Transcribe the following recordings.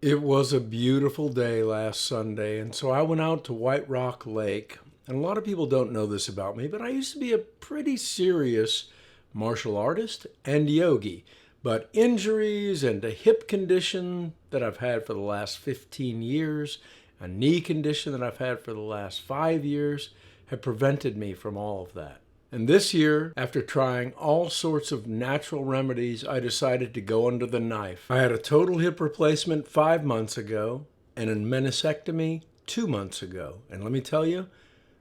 It was a beautiful day last Sunday, and so I went out to White Rock Lake. And a lot of people don't know this about me, but I used to be a pretty serious martial artist and yogi. But injuries and a hip condition that I've had for the last 15 years, a knee condition that I've had for the last 5 years, have prevented me from all of that. And this year, after trying all sorts of natural remedies, I decided to go under the knife. I had a total hip replacement 5 months ago and a meniscectomy 2 months ago. And let me tell you,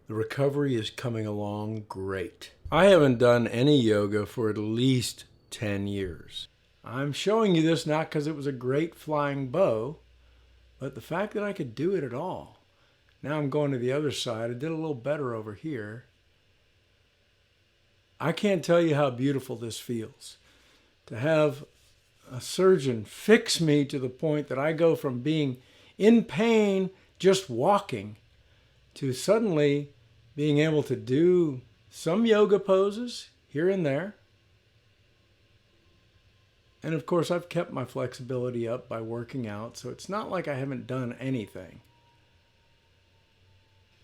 the recovery is coming along great. I haven't done any yoga for at least 10 years. I'm showing you this not because it was a great flying bow, but the fact that I could do it at all. Now I'm going to the other side. I did a little better over here. I can't tell you how beautiful this feels. To have a surgeon fix me to the point that I go from being in pain just walking to suddenly being able to do some yoga poses here and there. And of course, I've kept my flexibility up by working out, so it's not like I haven't done anything.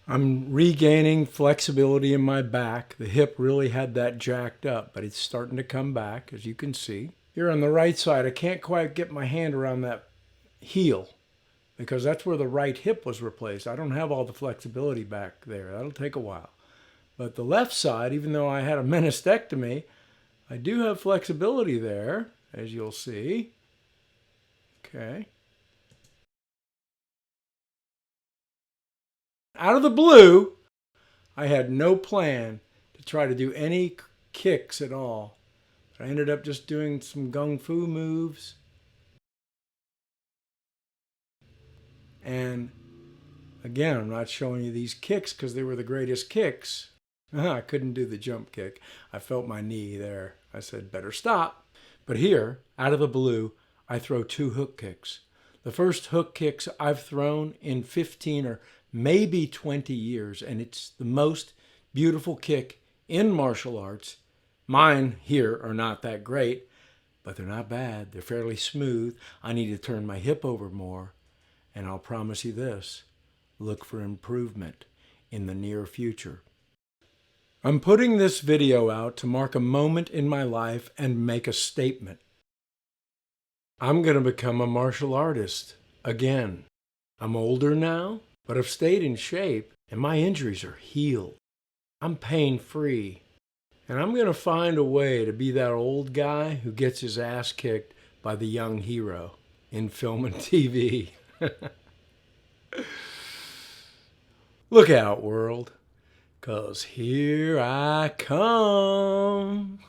I'm regaining flexibility in my back. The hip really had that jacked up, but it's starting to come back, as you can see. Here on the right side, I can't quite get my hand around that heel because that's where the right hip was replaced. I don't have all the flexibility back there. That'll take a while. But the left side, even though I had a meniscectomy, I do have flexibility there, as you'll see. Okay. Out of the blue, I had no plan to try to do any kicks at all. I ended up just doing some gung fu moves. And again, I'm not showing you these kicks because they were the greatest kicks. I couldn't do the jump kick. I felt my knee there. I said, better stop. But here, out of the blue, I throw two hook kicks. The first hook kicks I've thrown in 15 or maybe 20 years, and it's the most beautiful kick in martial arts. Mine here are not that great, but they're not bad. They're fairly smooth. I need to turn my hip over more, and I'll promise you this, look for improvement in the near future. I'm putting this video out to mark a moment in my life and make a statement. I'm going to become a martial artist again. I'm older now, but I've stayed in shape and my injuries are healed. I'm pain-free. And I'm going to find a way to be that old guy who gets his ass kicked by the young hero in film and TV. Look out, world, 'cause here I come.